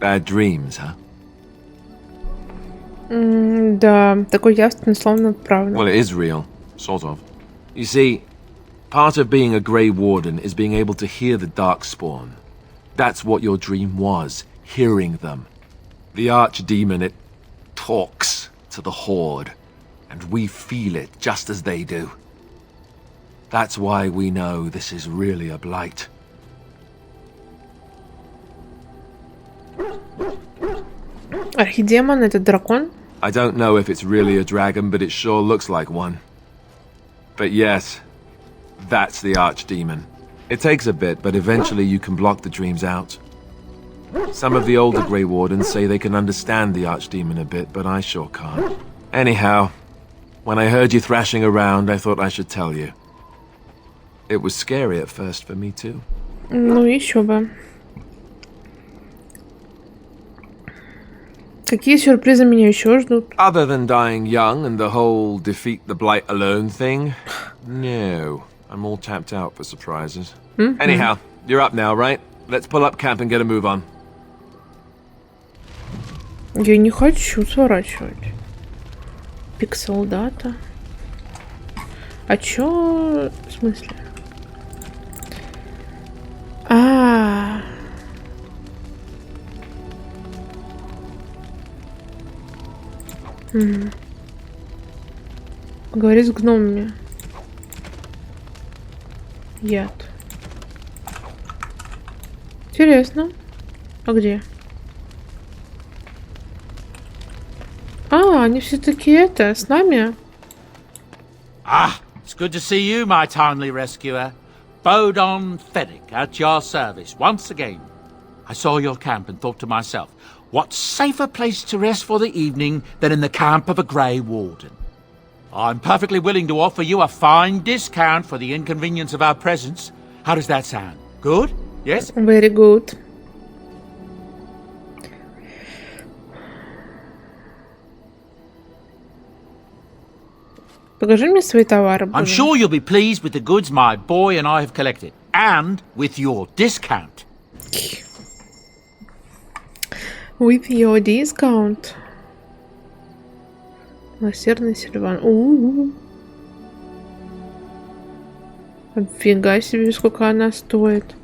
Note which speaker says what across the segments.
Speaker 1: Bad dreams, huh?
Speaker 2: Да, такой явственный, словно правда.
Speaker 1: Well, it is real, sort of. You see, part of being a Grey Warden is being able to hear the Darkspawn. That's what your dream was, hearing them. The Archdemon, it talks to the Horde, and we feel it just as they do. That's why we know this is really a blight.
Speaker 2: Архидемон — это дракон?
Speaker 1: I don't know if it's really a dragon, but it sure looks like one. But yes, that's the Archdemon. It takes a bit, but eventually you can block the dreams out. Some of the older Grey Wardens say they can understand the Archdemon a bit, but I sure can't. Anyhow, when I heard you thrashing around, I thought I should tell you. It was scary at first for me too.
Speaker 2: Ну, еще бы. Какие сюрпризы меня еще ждут?
Speaker 1: Other than dying young and the whole defeat the blight alone thing, no. I'm all tapped out for surprises. Anyhow, you're up now, right? Let's pull up camp and get a move on.
Speaker 2: Я не хочу сворачивать. Пик солдата. А чё... В смысле? Поговори с гномами. Яд. Интересно. А где? Они все-таки с нами?
Speaker 3: It's good to see you, my timely rescuer. Bodon Fennick at your service once again. I saw your camp and thought to myself, what safer place to rest for the evening than in the camp of a Grey Warden? I'm perfectly willing to offer you a fine discount for the inconvenience of our presence. How does that sound? Good? Yes?
Speaker 2: Very good. Покажи мне свои товары.
Speaker 3: I'm sure you'll be pleased with the goods my boy and I have collected, and with your discount.
Speaker 2: With your discount. Лосерный Сильван. Фига себе, сколько она стоит.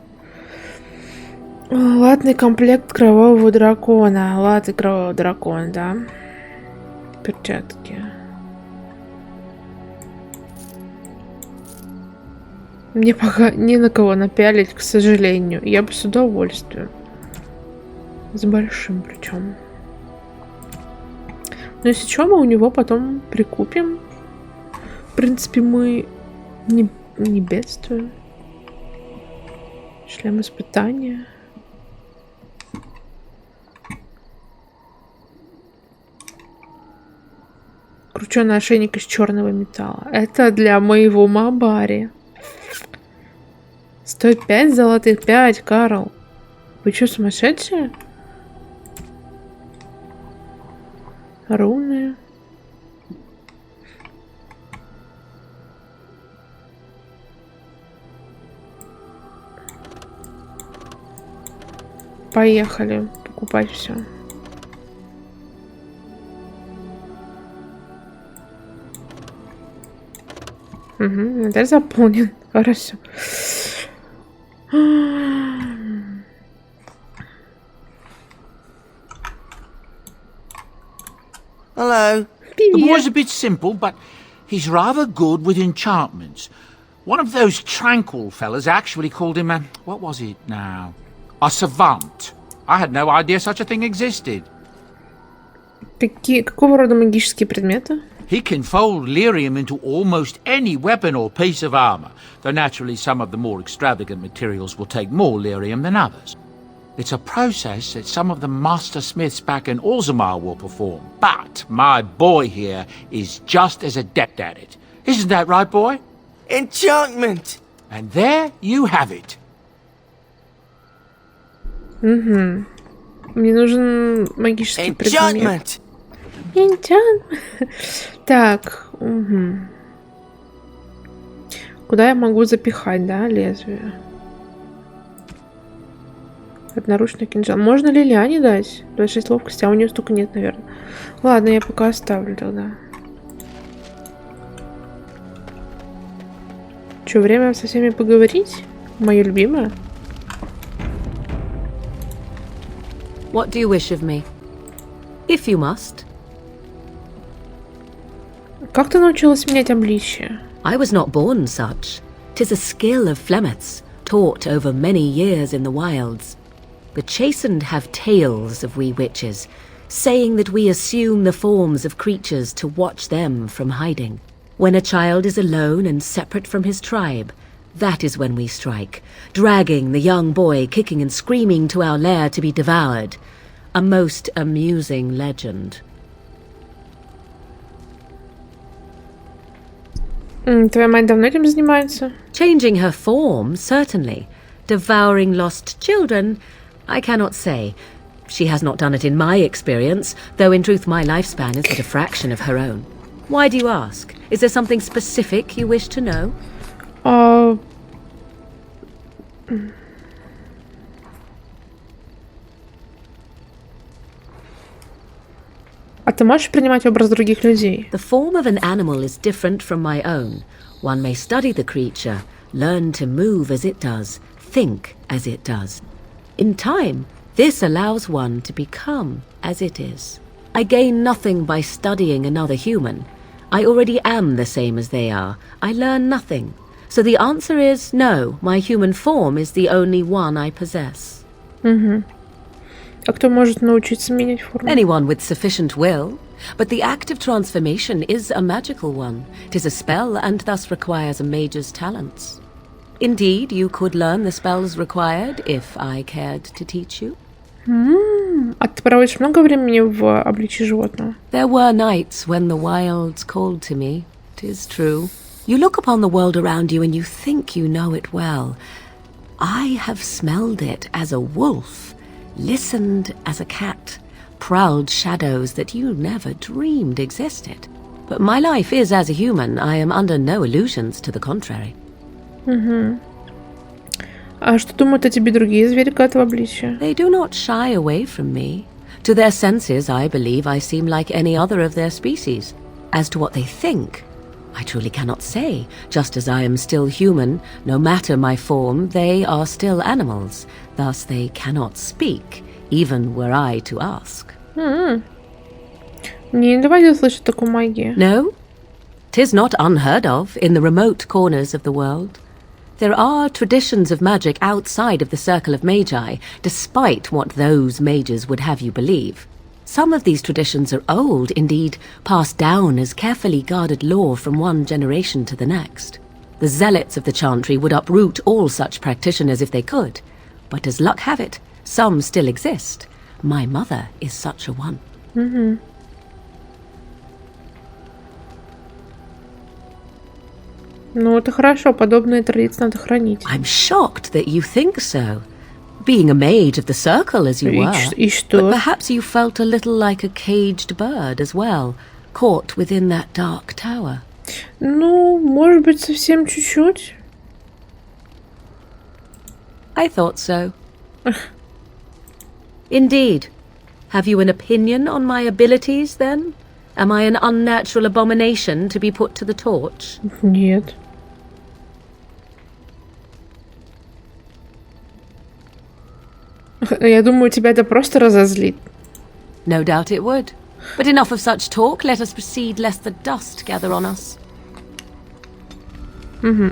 Speaker 2: Латный комплект кровавого дракона. Латный кровавого дракона, да. Перчатки. Мне пока не на кого напялить, к сожалению. Я бы с удовольствием. С большим причем. Но если что, мы у него потом прикупим. В принципе, мы не бедствуем. Шлем испытания. Крученый ошейник из черного металла. Это для моего Мабари. Стоит 5 золотых. 5, Карл. Вы что, сумасшедшие? Руны. Поехали покупать все. Инвентарь заполнен. Хорошо.
Speaker 3: Hello. The boy's a bit simple, but he's rather good with enchantments. One of those tranquil fellas actually called him a... what was it now? A savant. I had no idea such a thing existed.
Speaker 2: Какого рода магические предметы?
Speaker 3: He can fold lyrium into almost any weapon or piece of armor, though naturally some of the more extravagant materials will take more lyrium than others. It's a process that some of the master smiths back in Orzammar will perform, but my boy here is just as adept at it. Isn't that right, boy?
Speaker 4: Enchantment!
Speaker 3: And there you have it.
Speaker 2: Мне нужен магический предмет.
Speaker 4: Enchantment!
Speaker 2: Так. Куда я могу запихать, да, лезвие? Одноручный кинжал. Можно ли Ляне дать? 26 ловкости, а у нее столько нет, наверное. Ладно, я пока оставлю тогда. Че, время со всеми поговорить? Моя любимая?
Speaker 5: What do you wish of me? If you must.
Speaker 2: Как ты научилась менять обличие?
Speaker 5: I was not born such. 'Tis a skill of Flemeth's, taught over many years in the wilds. The chastened have tales of we witches, saying that we assume the forms of creatures to watch them from hiding. When a child is alone and separate from his tribe, that is when we strike, dragging the young boy kicking and screaming to our lair to be devoured. A most amusing legend.
Speaker 2: Твоя мать давно этим занимается?
Speaker 5: Changing her form, certainly. Devouring lost children, I cannot say. She has not done it in my experience, though in truth my lifespan is but a fraction of her own. Why do you ask? Is there something specific you wish to know?
Speaker 2: А ты можешь принимать образ других людей?
Speaker 5: The form of an animal is different from my own. One may study the creature, learn to move as it does, think as it does. In time, this allows one to become as it is. I gain nothing by studying another human. I already am the same as they are. I learn nothing. So the answer is no, my human form is the only one I possess.
Speaker 2: А кто может научиться менять форму?
Speaker 5: Anyone with sufficient will. But the act of transformation is a magical one. 'Tis a spell and thus requires a mage's talents. Indeed, you could learn the spells required if I cared to teach you.
Speaker 2: А ты проводишь много времени в обличии животного?
Speaker 5: There were nights when the wilds called to me, 'tis true. You look upon the world around you and you think you know it well. I have smelled it as a wolf, listened as a cat, prowled shadows that you never dreamed existed. But my life is as a human. I am under no illusions to the contrary.
Speaker 2: А что думают о тебе другие звери, когда ты в обличии?
Speaker 5: They do not shy away from me. To their senses, I believe I seem like any other of their species. As to what they think, I truly cannot say. Just as I am still human, no matter my form, they are still animals. Thus they cannot speak, even were I to ask.
Speaker 2: Мне не доводилось слышать такую магию.
Speaker 5: No? 'Tis not unheard of in the remote corners of the world. There are traditions of magic outside of the circle of magi, despite what those mages would have you believe. Some of these traditions are old, indeed, passed down as carefully guarded lore from one generation to the next. The zealots of the chantry would uproot all such practitioners if they could. But as luck have it, some still exist. My mother is such a one.
Speaker 2: Ну, это хорошо, подобные традиции надо хранить.
Speaker 5: I'm shocked that you think so. Being a mage of the circle as you were.
Speaker 2: И что?
Speaker 5: But perhaps you felt a little like a caged bird as well, caught within that dark tower.
Speaker 2: Ну, может быть, совсем чуть-чуть.
Speaker 5: I thought so. Indeed. Have you an opinion on my abilities, then? Am I an unnatural abomination to be put to the torch?
Speaker 2: Нет. Я думаю, тебя это просто разозлит.
Speaker 5: No doubt it would. But enough of such talk. Let us proceed, lest the dust gather on us.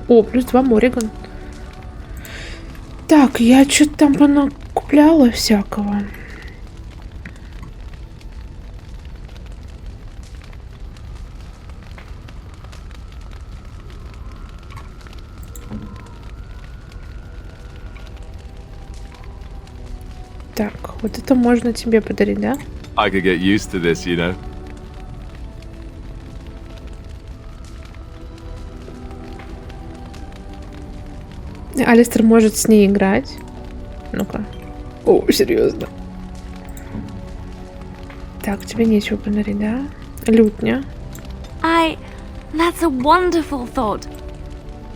Speaker 2: О, плюс 2 Морриган. Так, я что-то там понакупляла всякого. Так, вот это можно тебе подарить, да?
Speaker 1: I could get used to this, you know.
Speaker 2: Алистер может с ней играть. Ну-ка. О, серьезно. Так, тебе нечего подарить, да? Лютня.
Speaker 6: That's a wonderful thought.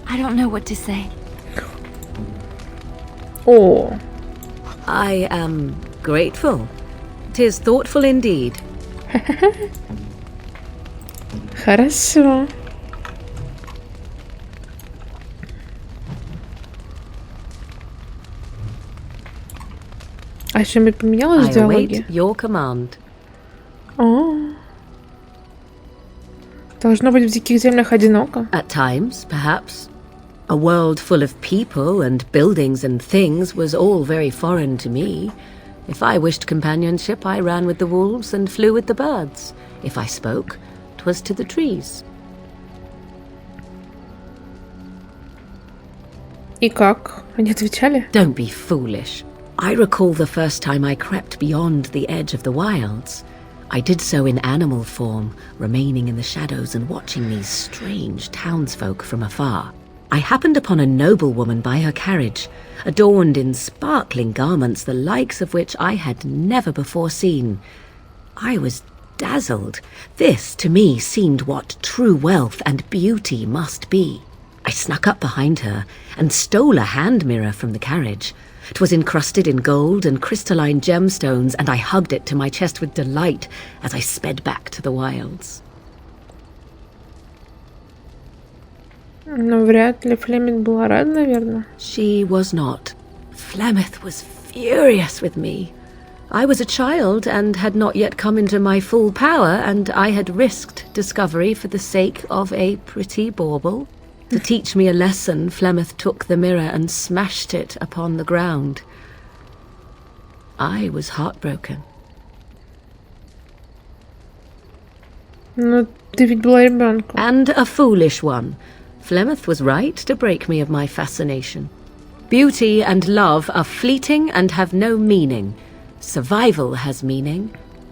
Speaker 6: I don't know what to say.
Speaker 2: О,
Speaker 5: I am grateful. 'Tis thoughtful indeed.
Speaker 2: Хорошо. А что-нибудь поменялось в
Speaker 5: I
Speaker 2: диалоге?
Speaker 5: await your command.
Speaker 2: О. Должно быть в диких землях одиноко.
Speaker 5: At times, perhaps. A world full of people and buildings and things was all very foreign to me. If I wished companionship, I ran with the wolves and flew with the birds. If I spoke, 'twas to the trees.
Speaker 2: И как? Они отвечали?
Speaker 5: Don't be foolish. I recall the first time I crept beyond the edge of the wilds. I did so in animal form, remaining in the shadows and watching these strange townsfolk from afar. I happened upon a noblewoman by her carriage, adorned in sparkling garments the likes of which I had never before seen. I was dazzled. This, to me, seemed what true wealth and beauty must be. I snuck up behind her and stole a hand mirror from the carriage. 'Twas encrusted in gold and crystalline gemstones, and I hugged it to my chest with delight as I sped back to the wilds.
Speaker 2: Ну, вряд ли Флеминг была рада, наверное.
Speaker 5: She was not. Flemeth was furious with me. I was a child and had not yet come into my full power, and I had risked discovery for the sake of a pretty bauble. To teach me a lesson, Flemeth took the mirror and smashed it upon the ground. I was heartbroken.
Speaker 2: Ну, ты ведь была ребенком.
Speaker 5: And a foolish one. Flemeth was right to break me of my fascination. Beauty and love are fleeting and have no meaning. Survival has meaning.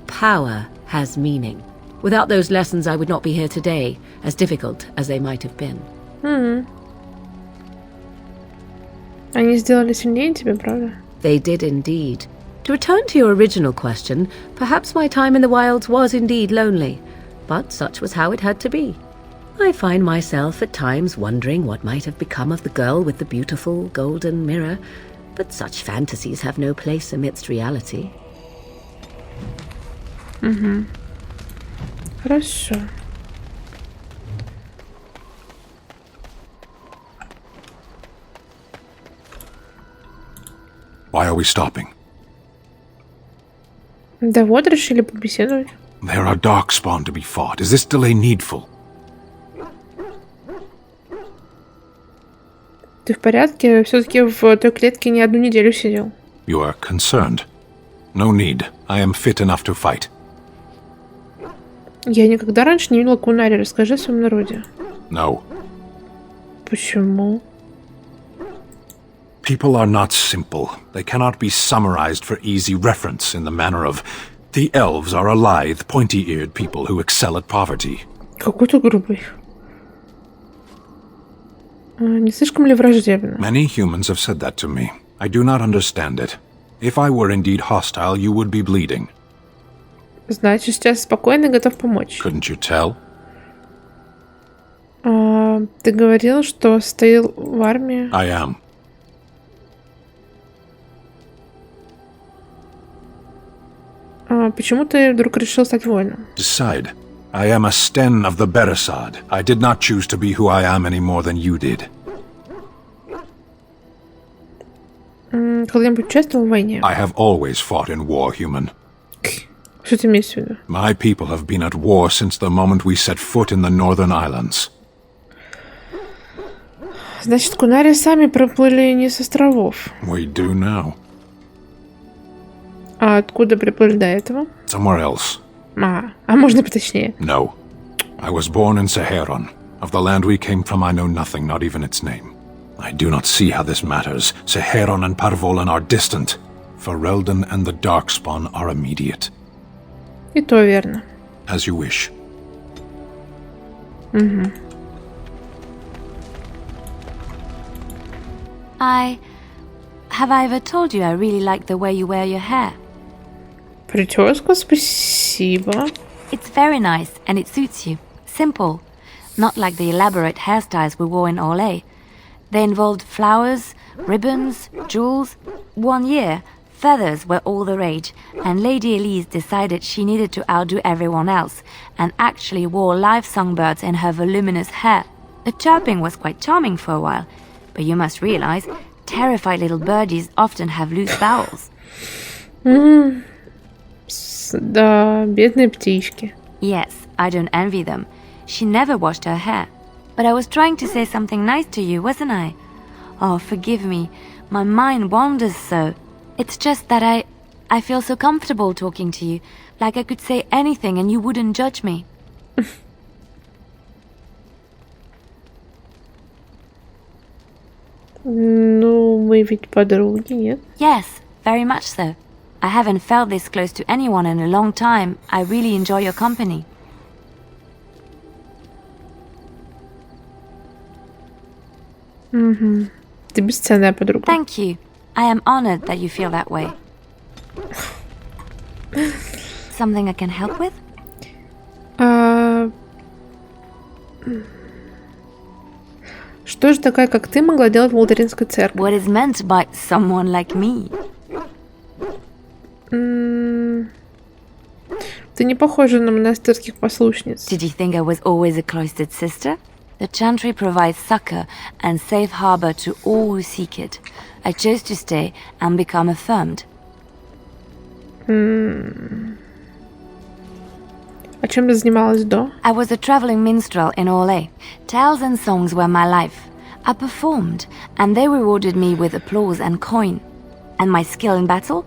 Speaker 5: Power has meaning. Without those lessons, I would not be here today, as difficult as they might have been.
Speaker 2: Они сделали сильнее тебя, правда?
Speaker 5: They did indeed. To return to your original question, perhaps my time in the wilds was indeed lonely, but such was how it had to be. I find myself at times wondering what might have become of the girl with the beautiful golden mirror, but such fantasies have no place amidst reality.
Speaker 2: Хорошо.
Speaker 7: Why are we stopping?
Speaker 2: Да вот, решили побеседовать.
Speaker 7: There are darkspawn to be fought. Is this delay needful?
Speaker 2: Ты в порядке? Все-таки в той клетке не одну неделю сидел.
Speaker 7: You are concerned. No need. I am fit enough to fight.
Speaker 2: Я никогда раньше не видела Кунари. Расскажи о своем народе.
Speaker 7: No.
Speaker 2: Почему?
Speaker 7: People are not simple. They cannot be summarized for easy reference in the manner of the elves are a lithe, pointy-eared people who excel at poverty.
Speaker 2: Какой ты грубый. Не слишком ли враждебно?
Speaker 7: Many humans have said that to me. I do not understand it. If I were indeed hostile, you would be bleeding.
Speaker 2: Значит, сейчас спокойно готов помочь.
Speaker 7: Couldn't you tell?
Speaker 2: Ты говорил, что стоял в армии.
Speaker 7: I am.
Speaker 2: Почему ты вдруг решил стать воином?
Speaker 7: Decide. I am a Sten of the Beresad. I did not choose to be who I am any more than you did.
Speaker 2: Когда-нибудь участвовал в войне?
Speaker 7: I have always fought in war, human.
Speaker 2: Что ты имеешь в виду?
Speaker 7: My people have been at war since the moment we set foot in the Northern Islands.
Speaker 2: Значит, Кунари сами проплыли не с островов.
Speaker 7: We do now.
Speaker 2: А откуда приплыли до этого?
Speaker 7: Somewhere else.
Speaker 2: А можно поточнее?
Speaker 7: No. I was born in Seheron. Of the land we came from, I know nothing, not even its name. I do not see how this matters. Seheron and Parvolan are distant. Ferelden and the Darkspawn are immediate.
Speaker 2: И то верно.
Speaker 7: As you wish.
Speaker 6: Have I ever told you I really like the way you wear your hair?
Speaker 2: Прическа, спасибо.
Speaker 6: It's very nice and it suits you. Simple. Not like the elaborate hairstyles we wore in Orlais. They involved flowers, ribbons, jewels. 1 year, Feathers were all the rage, and Lady Elise decided she needed to outdo everyone else, and actually wore live songbirds in her voluminous hair. The chirping was quite charming for a while, but you must realize, terrified little birdies often have loose vowels.
Speaker 2: Да, бедные птички.
Speaker 6: Yes, I don't envy them. She never washed her hair. But I was trying to say something nice to you, wasn't I? Oh, forgive me. My mind wanders so. It's just that I feel so comfortable talking to you. Like I could say anything and you wouldn't judge me.
Speaker 2: Ну, мы ведь подруги, нет?
Speaker 6: Yes, very much so. I haven't felt this close to anyone in a long time. I really enjoy your company.
Speaker 2: Ты бесценная подруга.
Speaker 6: Thank you. I am honored that you feel that way. Something I can help with?
Speaker 2: Что же такая, как ты, могла делать в Волдеринской церкви?
Speaker 6: What is meant by someone like me?
Speaker 2: Ты не похожа на монастырских послушниц.
Speaker 6: Did you think I was always a cloistered sister? The chantry provides succor and safe harbor to all who seek it. I chose to stay and become affirmed.
Speaker 2: А чем ты занималась до?
Speaker 6: I was a traveling minstrel in Orlais. Tales and songs were my life. I performed, and they rewarded me with applause and coin. And my skill in battle?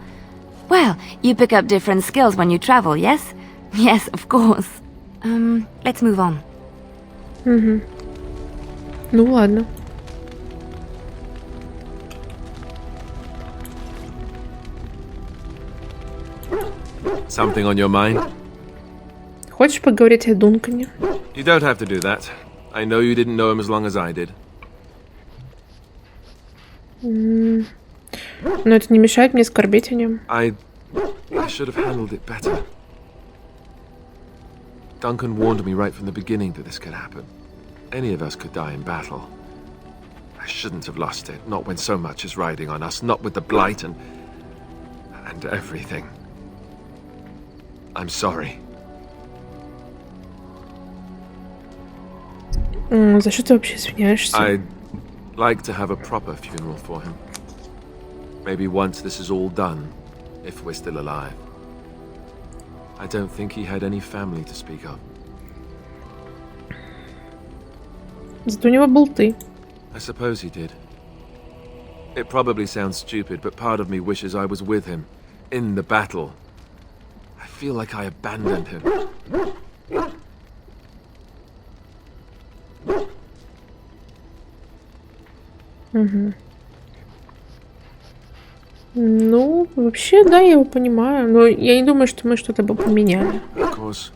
Speaker 6: Well, you pick up different skills when you travel, yes? Yes, of course. Let's move on.
Speaker 2: Ну ладно.
Speaker 1: Something on your mind?
Speaker 2: Хочешь поговорить о Дункане?
Speaker 1: You don't have to do that. I know you didn't know him as long as I did.
Speaker 2: Но это не mешает мне скорбеть о нем.
Speaker 1: I should have handled it better. Duncan warned me right from the beginning that this could happen. Any of us could die in battle. I shouldn't have lost it, not when so much is riding on us, not with the blight and everything. I'm sorry.
Speaker 2: За что ты вообще извиняешься?
Speaker 1: I'd like to have a proper funeral for him. Maybe once this is all done, if we're still alive. I don't think he had any family to speak of.
Speaker 2: Зато у него был ты.
Speaker 1: I suppose he did. It probably sounds stupid, but part of me wishes I was with him, in the battle. I feel like I abandoned him.
Speaker 2: Ну, вообще, да, я его понимаю. Но я не думаю, что мы что-то бы поменяли.
Speaker 1: Of course.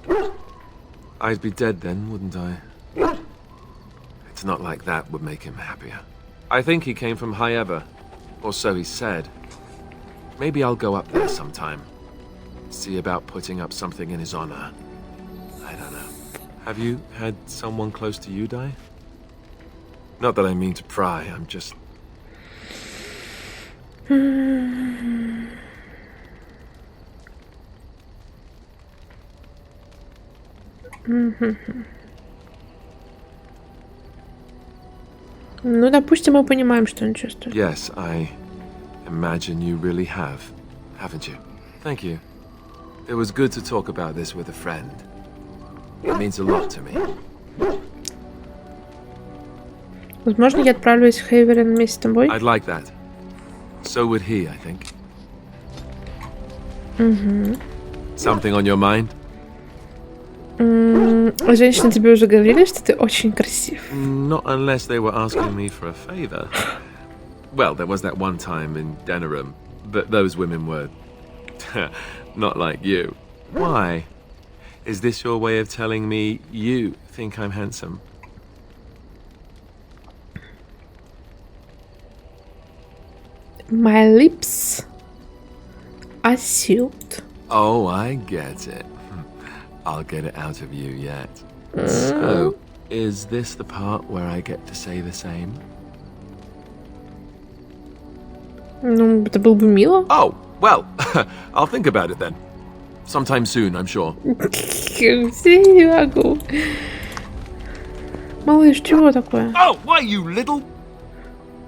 Speaker 1: I'd be dead then, wouldn't I? It's not like that would make him happier. I think he came from High Ever, or so he said. Maybe I'll go up there sometime. See about putting up something in his honor. I don't know. Have you had someone close to you die? Not that I mean to pry, I'm just...
Speaker 2: Ну, допустим, мы понимаем, что он чувствует.
Speaker 1: Yes, I imagine you really have, haven't you? Thank you. It was good to talk about this with a friend. It means a lot to me.
Speaker 2: Возможно, я отправлюсь в Хейверен вместе с тобой.
Speaker 1: I'd like that. So would he, I think. Something on your mind?
Speaker 2: Женщины тебе уже говорили, что ты очень красив.
Speaker 1: Not unless they were asking me for a favor. Well, there was that one time in Denerim, but those women were not like you. Why? Is this your way of telling me you think I'm handsome?
Speaker 2: My lips are sealed.
Speaker 1: Oh, I get it. I'll get it out of you yet. So, is this the part where I get to say the same?
Speaker 2: Ну, это было бы мило.
Speaker 1: Oh, Well, I'll think about it then. Sometime soon, I'm sure.
Speaker 2: Не могу. Малыш, чего такое?
Speaker 1: Oh, why, you little...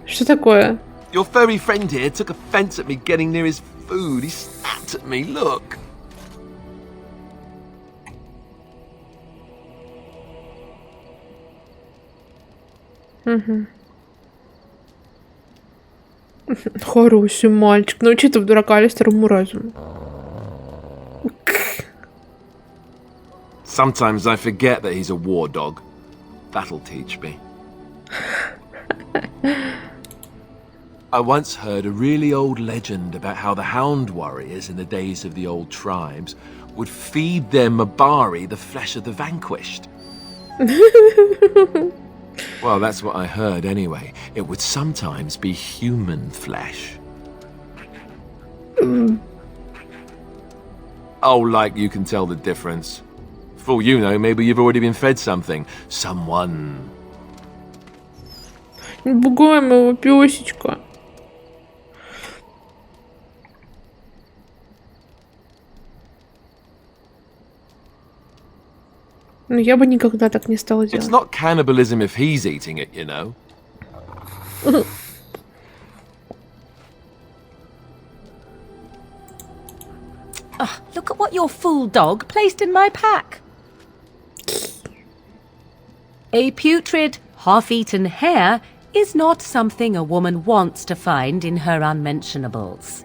Speaker 2: Что такое?
Speaker 1: Your furry friend here took offense at me getting near his food. He snapped at me, look.
Speaker 2: Хороший мальчик. Научи-то в дурака или старому разуму.
Speaker 1: Sometimes I forget that he's a war dog. That'll teach me. I once heard a really old legend about how the hound warriors in the days of the old tribes would feed their Mabari the flesh of the vanquished. Well, that's what I heard anyway. It would sometimes be human flesh. Oh, like you can tell the difference. For all you know, maybe you've already been fed something. Someone.
Speaker 2: Не пугай моего пёсечка. Но я бы никогда так не стала
Speaker 1: It's
Speaker 2: делать.
Speaker 1: not cannibalism if he's eating it, you know.
Speaker 5: Look at what your fool dog placed in my pack. A putrid, half-eaten hare is not something a woman wants to find in her unmentionables.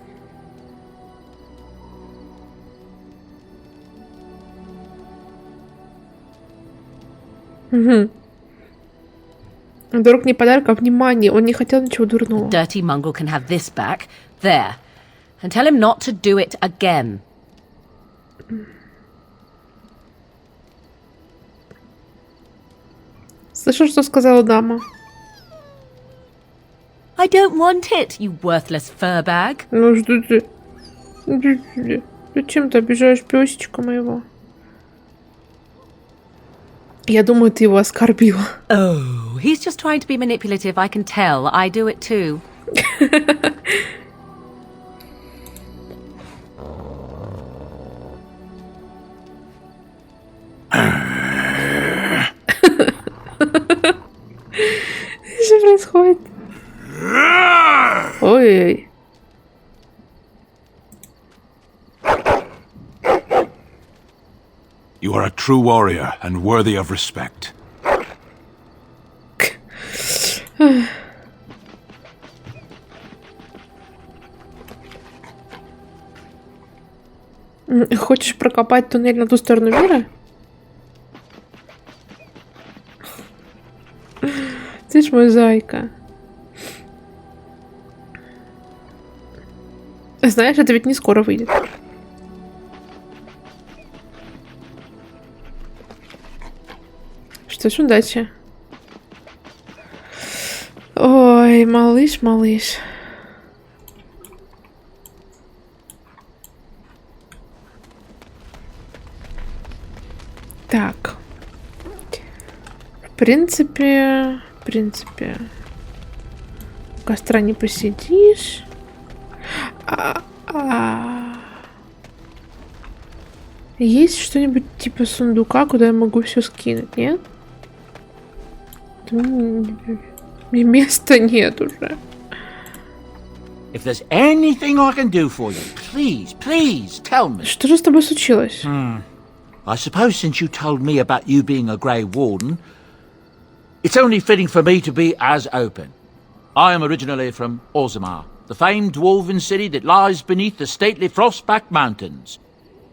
Speaker 2: Друг не подарок, а внимание. Он не хотел ничего дурного.
Speaker 5: Dirty mongrel can have this back. There. And tell him not to do it again.
Speaker 2: Слышал, что сказала дама?
Speaker 5: I don't want it, you worthless fur bag.
Speaker 2: Ну что ты? Зачем ты обижаешь пёсечка моего? Я думаю, ты его оскорбила.
Speaker 5: Oh, he's just trying to be manipulative, I can tell. I do it too.
Speaker 2: Что происходит? Ой-ой.
Speaker 7: You are a true warrior and worthy of respect.
Speaker 2: Хочешь прокопать туннель на ту сторону мира? Ты ж мой зайка. Знаешь, это ведь не скоро выйдет. Что ж, удачи. Ой, малыш, малыш. Так. В принципе... У костра не посидишь. Есть что-нибудь типа сундука, куда я могу все скинуть, нет? Места нет уже.
Speaker 3: If there's anything I can do for you, please tell me.
Speaker 2: Что же с тобой случилось?
Speaker 3: I suppose since you told me about you being a Grey Warden, it's only fitting for me to be as open. I am originally from Orzammar, the famed dwarven city that lies beneath the stately Frostback Mountains.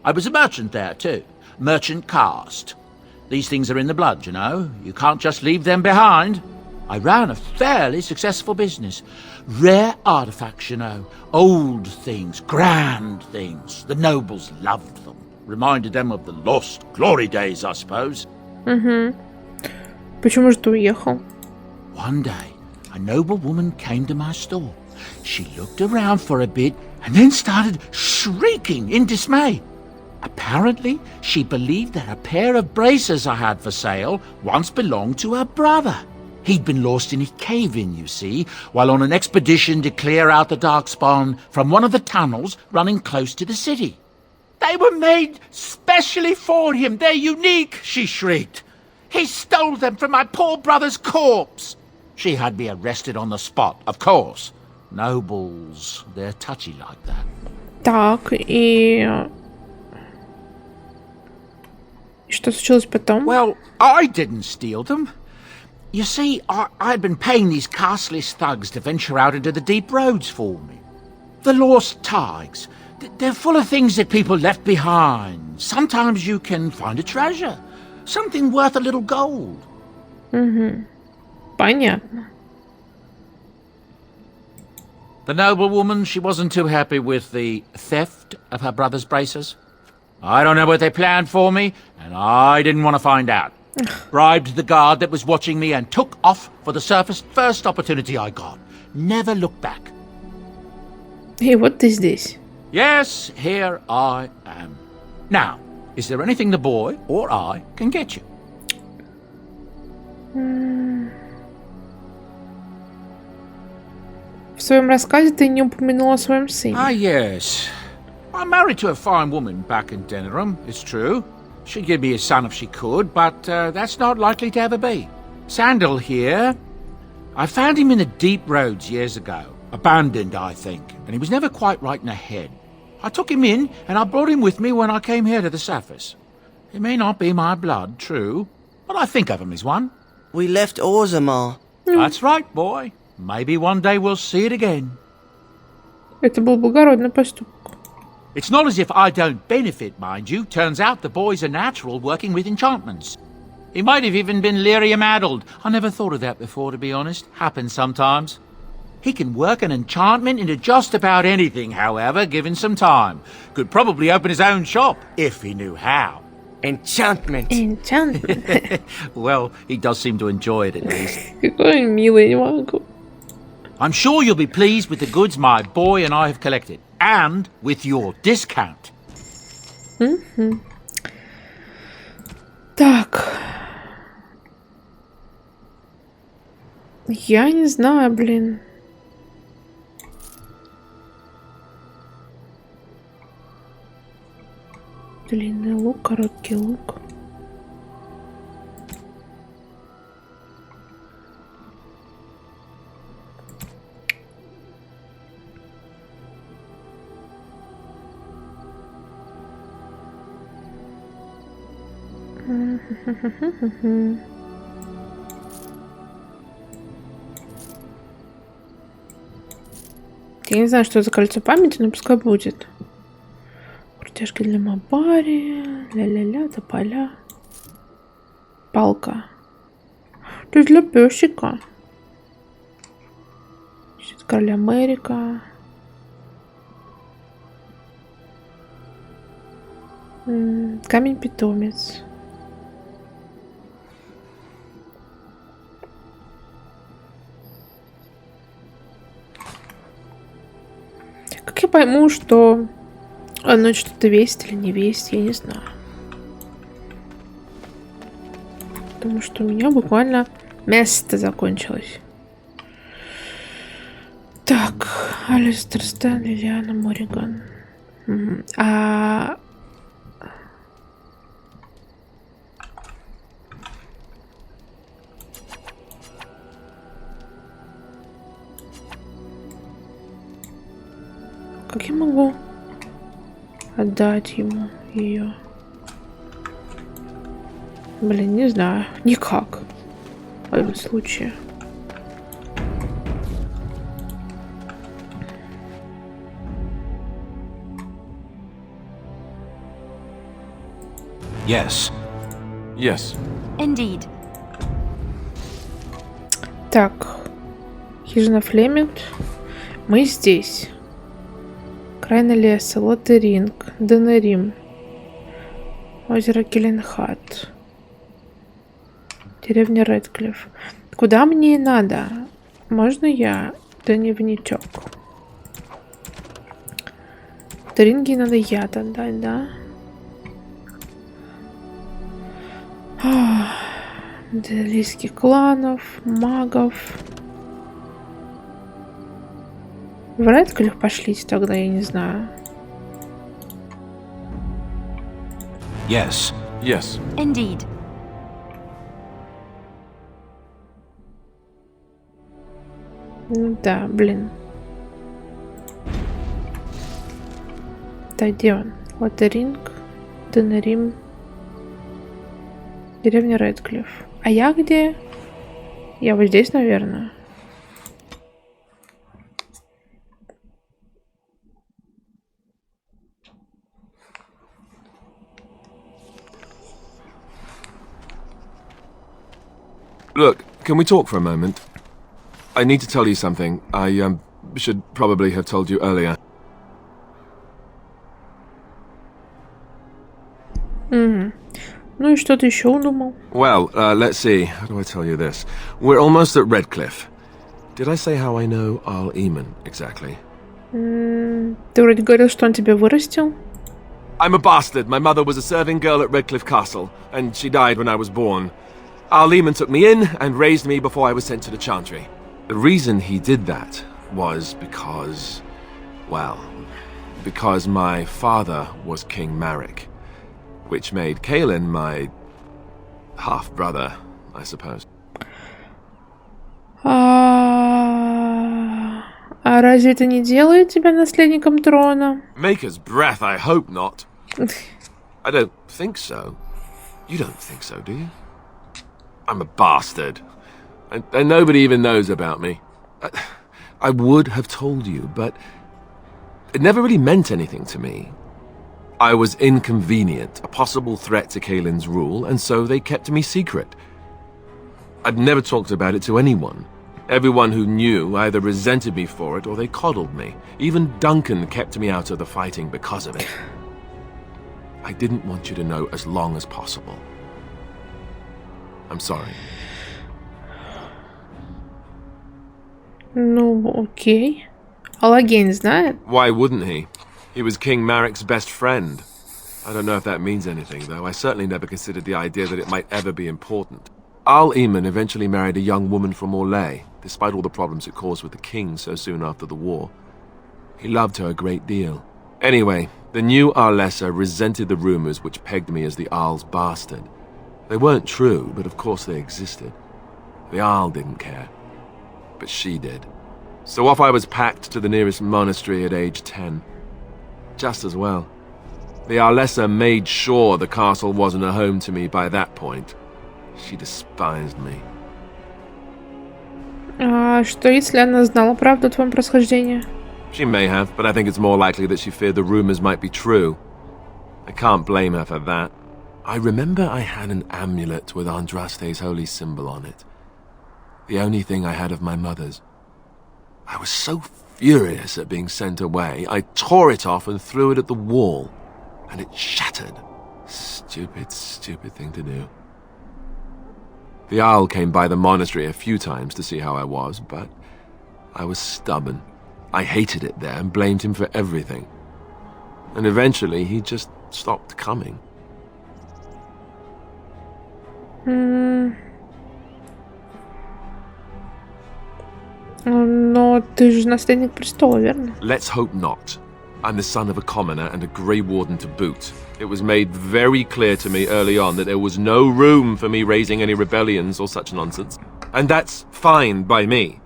Speaker 3: I was a merchant there too, merchant caste. These things are in the blood, you know. You can't just leave them behind. I ran a fairly successful business. Rare artifacts, you know. Old things, grand things. The nobles loved them. Reminded them of the lost glory days, I suppose.
Speaker 2: Почему же ты уехал?
Speaker 3: One day, a noble woman came to my store. She looked around for a bit and then started shrieking in dismay. Apparently, she believed that a pair of braces I had for sale once belonged to her brother. He'd been lost in a cave-in, you see, while on an expedition to clear out the Darkspawn from one of the tunnels running close to the city. They were made specially for him. They're unique, she shrieked. He stole them from my poor brother's corpse. She had me arrested on the spot, of course. Nobles, they're touchy like that.
Speaker 2: Так, и что случилось потом?
Speaker 3: Well, I didn't steal them. You see, I'd been paying these castless thugs to venture out into the deep roads for me. The lost tigers. They're full of things that people left behind. Sometimes you can find a treasure. Something worth a little gold.
Speaker 2: Понятно.
Speaker 3: The noblewoman, she wasn't too happy with the theft of her brother's braces. I don't know what they planned for me, and I didn't want to find out. Bribed the guard that was watching me and took off for the surface first opportunity I got. Never looked back.
Speaker 2: И вот ты здесь.
Speaker 3: Yes, here I am. Now, is there anything the boy or I can get you?
Speaker 2: В своем рассказе ты не упомянула о своем сыне.
Speaker 3: Ah, yes. I'm married to a fine woman back in Denerim, it's true. She'd give me a son if she could, but that's not likely to ever be. Sandal here. I found him in the deep roads years ago. Abandoned, I think, and he was never quite right in the head. I took him in, and I brought him with me when I came here to the surface. He may not be my blood, true, but I think of him as one.
Speaker 4: We left Orzammar.
Speaker 3: That's right, boy. Maybe one day we'll see it again.
Speaker 2: Это был благородный поступок.
Speaker 3: It's not as if I don't benefit, mind you. Turns out the boy's a natural working with enchantments. He might have even been lyrium-addled. I never thought of that before, to be honest. Happens sometimes. He can work an enchantment into just about anything, however, given some time. Could probably open his own shop, if he knew how.
Speaker 4: Enchantment.
Speaker 2: Enchantment.
Speaker 3: Well, he does seem to enjoy it, at least.
Speaker 2: Какой милый, не могу.
Speaker 3: I'm sure you'll be pleased with the goods my boy and I have collected. And with your discount.
Speaker 2: Так. Я не знаю, блин. Длинный лук, короткий лук. Я не знаю, что за кольцо памяти, но пускай будет. Крутяшки для Мабари. Ля-ля-ля, тополя. Палка. Это для песика. Щит короля Америка. Камень-питомец. Как я пойму, что оно что-то весит или не весит, я не знаю. Потому что у меня буквально место закончилось. Так, Алистер Стэн, Лилиана Мориган. Как я могу отдать ему ее? Блин, не знаю. Никак. В этом случае.
Speaker 7: Yes.
Speaker 1: Yes.
Speaker 6: Indeed.
Speaker 2: Так. Хижина Флеминг. Мы здесь. Крайна леса, Лотеринг, Денерим, озеро Келленхат, деревня Редклифф. Куда мне надо? Можно я дневничок? Лотеринге надо яд отдать, да? Делийских кланов, магов. В Редклифф пошлите тогда, я не знаю.
Speaker 7: Yes.
Speaker 1: Yes.
Speaker 6: Indeed.
Speaker 2: Ну да, блин. Так, где он? Лотеринг, Денерим, деревня Редклифф. А я где? Я вот здесь, наверное.
Speaker 1: Look, can we talk for a moment? I need to tell you something. I should probably have told you earlier.
Speaker 2: Ну и что ты еще удумал?
Speaker 1: Well, let's see. How do I tell you this? We're almost at Redcliffe. Did I say how I know Arl Eamon exactly?
Speaker 2: Ты вроде говорил, что он тебя вырастил.
Speaker 1: I'm a bastard. My mother was a serving girl at Redcliffe Castle, and she died when I was born. Arl Eamon took me in and raised me before I was sent to the Chantry. The reason he did that was because, well, because my father was King Marek, which made Kaelin my half-brother, I suppose.
Speaker 2: А разве это не делает тебя наследником трона?
Speaker 1: Maker's breath, I hope not. I don't think so. You don't think so, do you? I'm a bastard. And nobody even knows about me. I would have told you, but it never really meant anything to me. I was inconvenient, a possible threat to Kaelin's rule, and so they kept me secret. I'd never talked about it to anyone. Everyone who knew either resented me for it or they coddled me. Even Duncan kept me out of the fighting because of it. I didn't want you to know as long as possible. I'm sorry.
Speaker 2: Ну, окей. А Лагейн знает?
Speaker 1: Why wouldn't he? He was King Marek's best friend. I don't know if that means anything, though. I certainly never considered the idea that it might ever be important. Arl Eamon eventually married a young woman from Orlais, despite all the problems it caused with the king so soon after the war. He loved her a great deal. Anyway, the new Arlessa resented the rumors which pegged me as the Arl's bastard. They weren't true, but of course they existed. The Arl didn't care. But she did. So off I was packed to the nearest monastery at age 10. Just as well. The Arlessa made sure the castle wasn't a home to me by that point. She despised me.
Speaker 2: А что, если она знала правду о твоем происхождении?
Speaker 1: She may have, but I think it's more likely that she feared the rumors might be true. I can't blame her for that. I remember I had an amulet with Andraste's holy symbol on it. The only thing I had of my mother's. I was so furious at being sent away, I tore it off and threw it at the wall. And it shattered. Stupid, stupid thing to do. The Owl came by the monastery a few times to see how I was, but I was stubborn. I hated it there and blamed him for everything. And eventually he just stopped coming.
Speaker 2: Но ты же наследник престола, верно?
Speaker 1: Let's hope not. I'm the son of a commoner and a Grey Warden to boot. It was made very clear to me early on that there was no room for me raising any rebellions or such nonsense. And that's fine by me.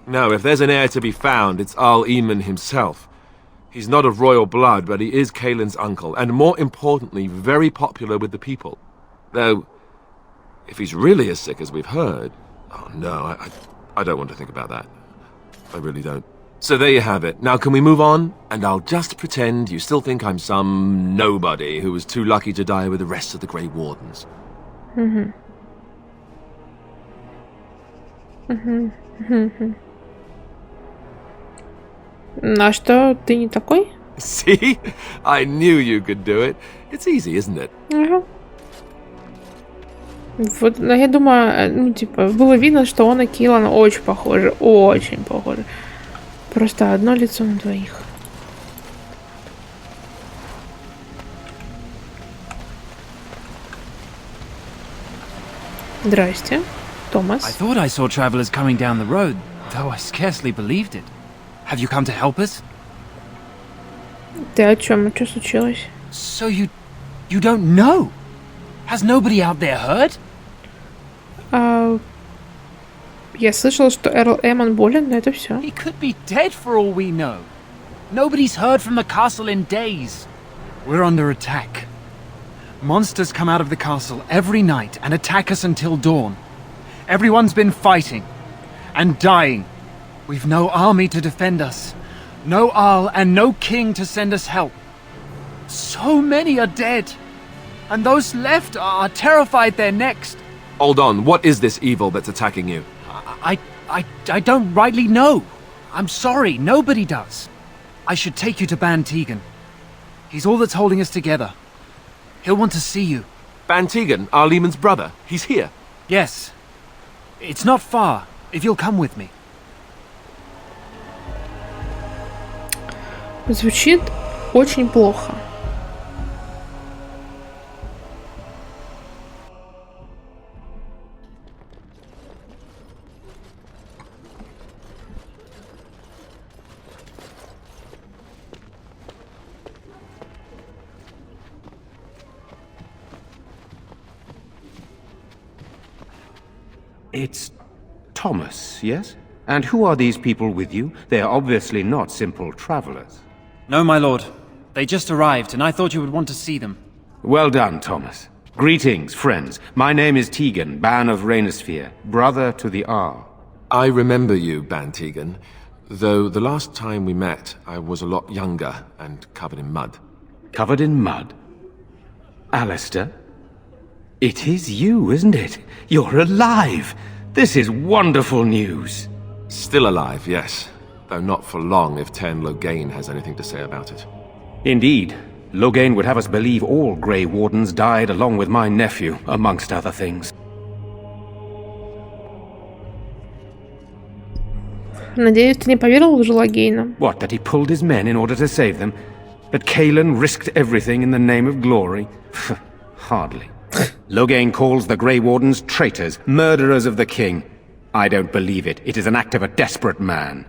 Speaker 1: No, if there's an heir to be found, it's Arl Eamon himself. He's not of royal blood, but he is Kaelin's uncle, and more importantly, very popular with the people. Though, if he's really as sick as we've heard... Oh no, I don't want to think about that. I really don't. So there you have it. Now can we move on? And I'll just pretend you still think I'm some nobody who was too lucky to die with the rest of the Grey Wardens.
Speaker 2: А что, ты не такой?
Speaker 1: See? I knew you could do it. It's easy, isn't it?
Speaker 2: Ага. Вот, но я думаю, ну, типа, было видно, что он и Киллан очень похожи. Очень похожи. Просто одно лицо на двоих. Здрасте,
Speaker 8: I
Speaker 2: Томас.
Speaker 8: thought I saw travelers coming down the road, though I scarcely believed it. Have you come to help us?
Speaker 2: Ты о чем? Что случилось?
Speaker 8: So you don't know? Has nobody out there heard?
Speaker 2: Я слышала, что Эрл Эмон болен, но это все.
Speaker 8: He could be dead for all we know. Nobody's heard from the castle in days.
Speaker 9: We're under attack. Monsters come out of the castle every night and attack us until dawn. Everyone's been fighting and dying. We've no army to defend us. No Arl and no king to send us help. So many are dead. And those left are terrified they're next.
Speaker 1: Hold on, what is this evil that's attacking you?
Speaker 9: I don't rightly know. I'm sorry, nobody does. I should take you to Ban Tegan. He's all that's holding us together. He'll want to see you.
Speaker 1: Ban Tegan, Arlemon's brother, he's here.
Speaker 9: Yes. It's not far, if you'll come with me.
Speaker 2: Звучит очень плохо.
Speaker 10: It's Thomas, yes? And who are these people with you? They are obviously not simple travelers.
Speaker 8: No, my lord. They just arrived, and I thought you would want to see them.
Speaker 10: Well done, Thomas. Greetings, friends. My name is Tegan, Ban of Rainisfere, brother to the Arl.
Speaker 1: I remember you, Ban Tegan, though the last time we met, I was a lot younger and covered in mud.
Speaker 10: Covered in mud? Alistair? It is you, isn't it? You're alive! This is wonderful news.
Speaker 1: Still alive, yes. Though not for long if Ten Loghain has anything to say about it.
Speaker 10: Indeed. Loghain would have us believe all Grey Wardens died along with my nephew, amongst other things.
Speaker 2: Надеюсь, ты не поверил лжи Логейна.
Speaker 10: What, that he pulled his men in order to save them? That Kaelan risked everything in the name of glory? Hardly. Loghain calls the Grey Wardens traitors, murderers of the king. I don't believe it. It is an act of a desperate man.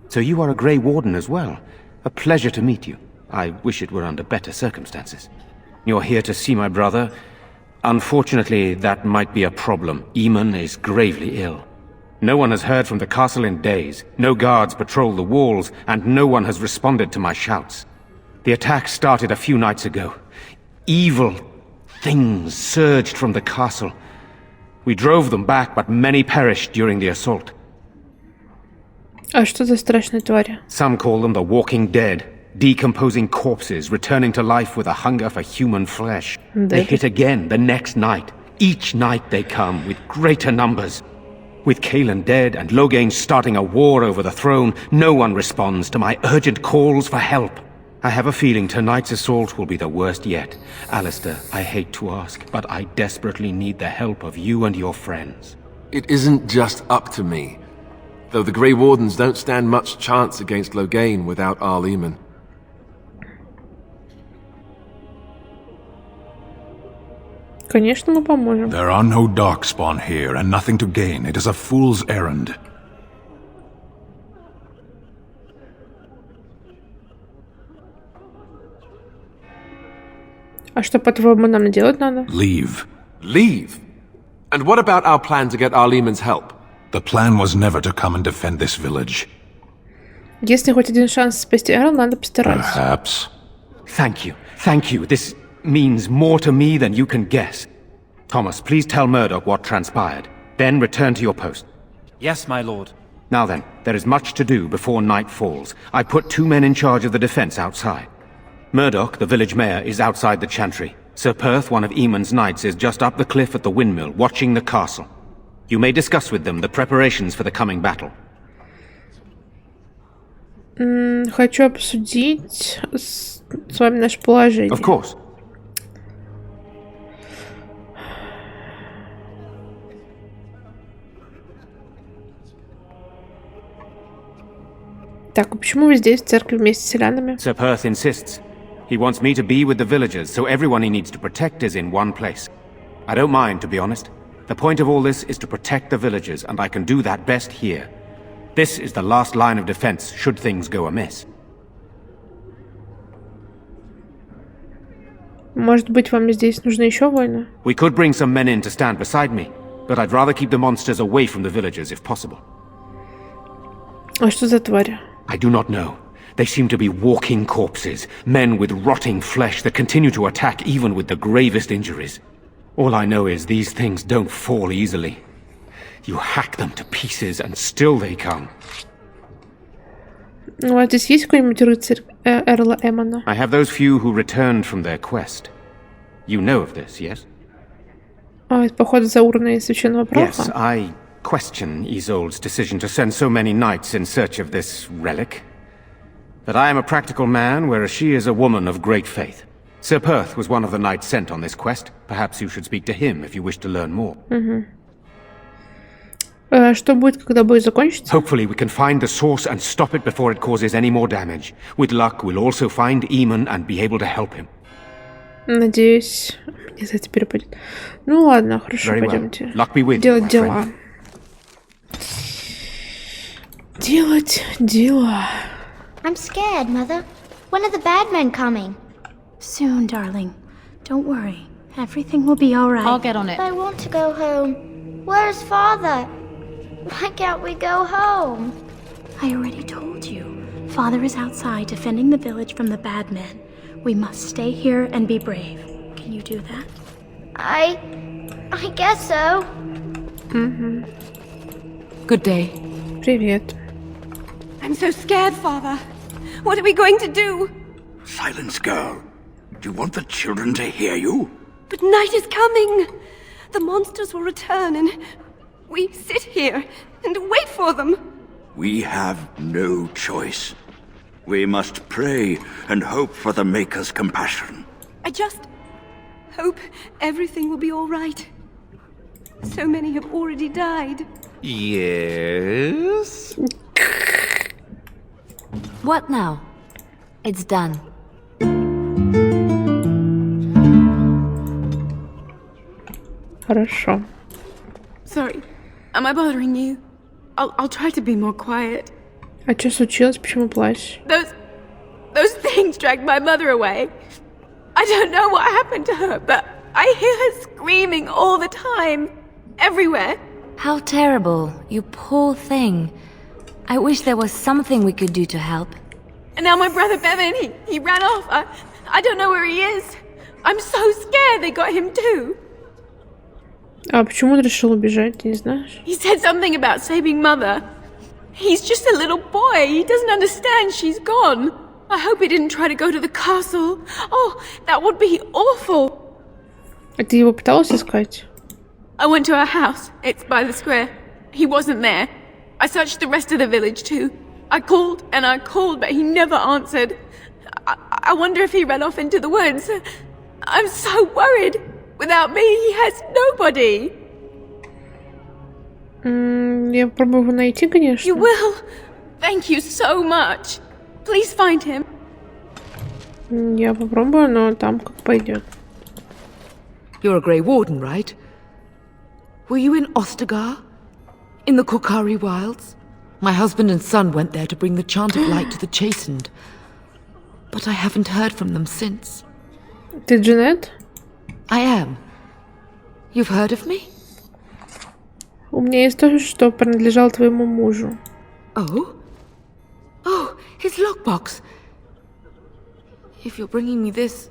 Speaker 10: So you are a Grey Warden as well. A pleasure to meet you. I wish it were under better circumstances. You're here to see my brother? Unfortunately, that might be a problem. Eamon is gravely ill. No one has heard from the castle in days. No guards patrol the walls, and no one has responded to my shouts. The attack started a few nights ago. Evil things surged from the castle. We drove them back, but many perished during the assault.
Speaker 2: А что за страшные твари?
Speaker 10: Some call them the walking dead, decomposing corpses returning to life with a hunger for human flesh. They hit again the next night. Each night they come with greater numbers. With Kaelan dead and Loghain starting a war over the throne, no one responds to my urgent calls for help. I have a feeling tonight's assault will be the worst yet. Alistair, I hate to ask, but I desperately need the help of you and your friends.
Speaker 1: It isn't just up to me. Though the Grey Wardens don't stand much chance against Loghain without Arleman.
Speaker 2: Конечно, мы поможем.
Speaker 7: There are no darkspawn here, and nothing to gain. It is a fool's errand.
Speaker 2: А что, по-твоему, нам делать надо?
Speaker 7: Leave.
Speaker 1: Leave? And what about our plan to get Arleman's help?
Speaker 7: The plan was never to come and defend this village.
Speaker 2: Если хоть один шанс спасти Эрл, надо постараться.
Speaker 7: Perhaps.
Speaker 10: Thank you. Thank you. This means more to me than you can guess. Thomas, please tell Murdoch what transpired. Then return to your post.
Speaker 8: Yes, my lord.
Speaker 10: Now then, there is much to do before night falls. I put 2 men in charge of the defense outside. Murdoch, the village mayor, is outside the chantry. Sir Perth, one of Eamon's knights, is just up the cliff at the windmill, watching the castle. You may discuss with them the preparations for the coming battle.
Speaker 2: Хочу обсудить с вами наше положение.
Speaker 10: Of course.
Speaker 2: Так, а почему вы здесь, в церкви, вместе с селянами?
Speaker 10: Sir Perth insists. He wants me to be with the villagers, so everyone he needs to protect is in one place. I don't mind, to be honest. The point of all this is to protect the villagers, and I can do that best here. This is the last line of defense, should things go amiss.
Speaker 2: Может быть, вам здесь нужны еще воины?
Speaker 10: We could bring some men in to stand beside me, but I'd rather keep the monsters away from the villagers if possible.
Speaker 2: А что за твари?
Speaker 10: I do not know. They seem to be walking corpses, men with rotting flesh that continue to attack even with the gravest injuries. All I know is these things don't fall easily. You hack them to pieces and still they come.
Speaker 2: Ну, а здесь есть какой-нибудь рыцарь Эрла Эммона?
Speaker 10: I have those few who returned from their quest. You know of this, yes?
Speaker 2: А, это походу за урной священного праха?
Speaker 10: Yes, I question Isolde's decision to send so many knights in search of this relic. But I am a practical man, whereas she is a woman of great faith. Sir Perth was one of the knights sent on this quest. Perhaps you should speak to him if you wish to learn more.
Speaker 2: Что будет, когда бой закончится?
Speaker 10: Hopefully we can find the source and stop it before it causes any more damage. With luck, we'll also find Eamon and be able to help him.
Speaker 2: Надеюсь, мне за это перепадет. Ну ладно, хорошо, пойдемте. Делать дела. Делать дела.
Speaker 11: I'm scared, Mother. When are the bad men coming?
Speaker 12: Soon, darling. Don't worry. Everything will be all right.
Speaker 11: I'll get on it. I want to go home. Where's Father? Why can't we go home?
Speaker 12: I already told you. Father is outside defending the village from the bad men. We must stay here and be brave. Can you do that?
Speaker 11: I guess so.
Speaker 5: Good day.
Speaker 2: Привет.
Speaker 13: I'm so scared, Father. What are we going to do?
Speaker 14: Silence, girl. Do you want the children to hear you?
Speaker 13: But night is coming. The monsters will return and we sit here and wait for them.
Speaker 14: We have no choice. We must pray and hope for the Maker's compassion.
Speaker 13: I just hope everything will be all right. So many have already died.
Speaker 3: Yes?
Speaker 6: What now? It's done.
Speaker 2: Хорошо.
Speaker 13: Sorry. Am I bothering you? I'll try to be more quiet.
Speaker 2: А что случилось? Почему плачешь?
Speaker 13: Those things dragged my mother away. I don't know what happened to her, but I hear her screaming all the time. Everywhere.
Speaker 6: How terrible. You poor thing. I wish there was something we could do to help.
Speaker 13: And now my brother Bevan, he ran off. I don't know where he is. I'm so scared they got him too.
Speaker 2: А почему он решил убежать, ты не знаешь?
Speaker 13: He said something about saving Mother. He's just a little boy. He doesn't understand she's gone. I hope he didn't try to go to the castle. Oh, that would be awful.
Speaker 2: А ты его пыталась искать?
Speaker 13: I went to our house. It's by the square. He wasn't there. I searched the rest of the village too. I called and I called, but he never answered. I wonder if he ran off into the woods. I'm so worried. Without me, he has nobody.
Speaker 2: Я попробую его найти, конечно.
Speaker 13: You will. Thank you so much. Please find him.
Speaker 2: Я попробую, но там как пойдет.
Speaker 5: You're a Grey Warden, right? Were you in Ostagar? In the Korkari Wilds? My husband and son went there to bring the chant of light to the chastened. But I haven't heard from them since.
Speaker 2: Ты Джанет?
Speaker 5: I am. You've heard of me?
Speaker 2: У меня есть то, что принадлежало твоему мужу.
Speaker 5: Oh? Oh, his lockbox. If you're bringing me this...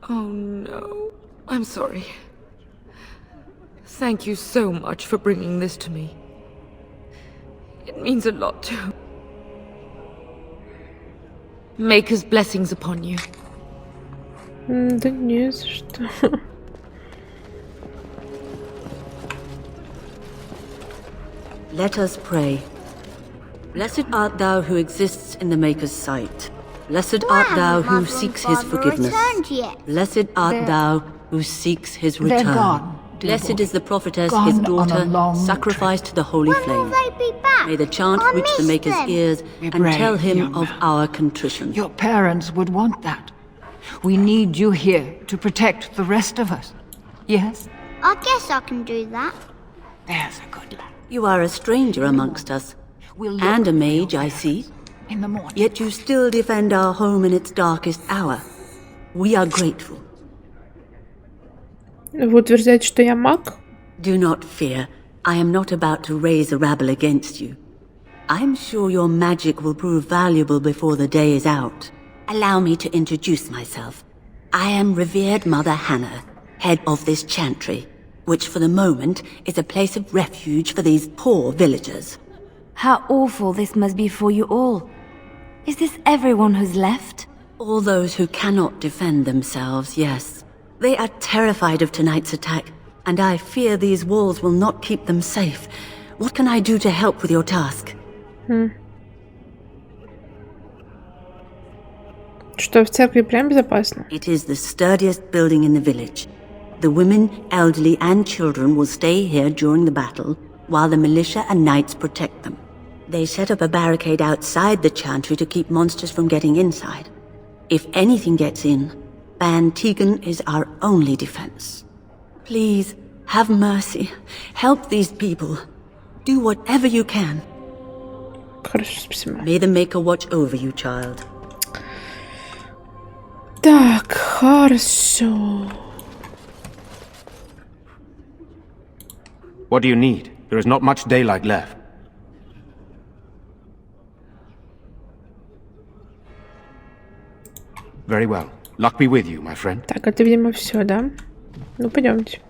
Speaker 5: Oh no. I'm sorry. Thank you so much for bringing this to me. It means a lot to... Maker's blessings upon you.
Speaker 2: Да не за что.
Speaker 15: Let us pray. Blessed art thou who exists in the Maker's sight. Blessed art thou who seeks his forgiveness. Blessed art thou who seeks his return.
Speaker 16: They're gone.
Speaker 15: Blessed is the prophetess, his daughter, sacrificed to the holy flame. May the chant reach the Maker's ears and tell him of our contrition.
Speaker 16: Your parents would want that. We need you here to protect the rest of us. Yes?
Speaker 11: I guess I can do that.
Speaker 12: There's a good lad.
Speaker 15: You are a stranger amongst us, and a mage, I see.
Speaker 12: In the morning.
Speaker 15: Yet you still defend our home in its darkest hour. We are grateful.
Speaker 2: Вы утверждаете, что я маг?
Speaker 15: Do not fear. I am not about to raise a rabble against you. I'm sure your magic will prove valuable before the day is out. Allow me to introduce myself. I am revered Mother Hannah, head of this chantry, which for the moment is a place of refuge for these poor villagers.
Speaker 6: How awful this must be for you all. Is this everyone who's left?
Speaker 15: All those who cannot defend themselves, yes. They are terrified of tonight's attack, and I fear these walls will not keep them safe. What can I do to help with your task?
Speaker 2: Что, в церкви прям безопасно?
Speaker 15: It is the sturdiest building in the village. The women, elderly, and children will stay here during the battle, while the militia and knights protect them. They set up a barricade outside the chantry to keep monsters from getting inside. If anything gets in, Ban Tegan is our only defense. Please, have mercy. Help these people. Do whatever you can.
Speaker 2: Хорошо, спасибо.
Speaker 15: May the Maker watch over you, child.
Speaker 2: Так, хорошо.
Speaker 10: What do you need? There is not much daylight left. Very well. Luck be with you, my friend.
Speaker 2: Так, это, видимо, все, да? Ну, пойдемте.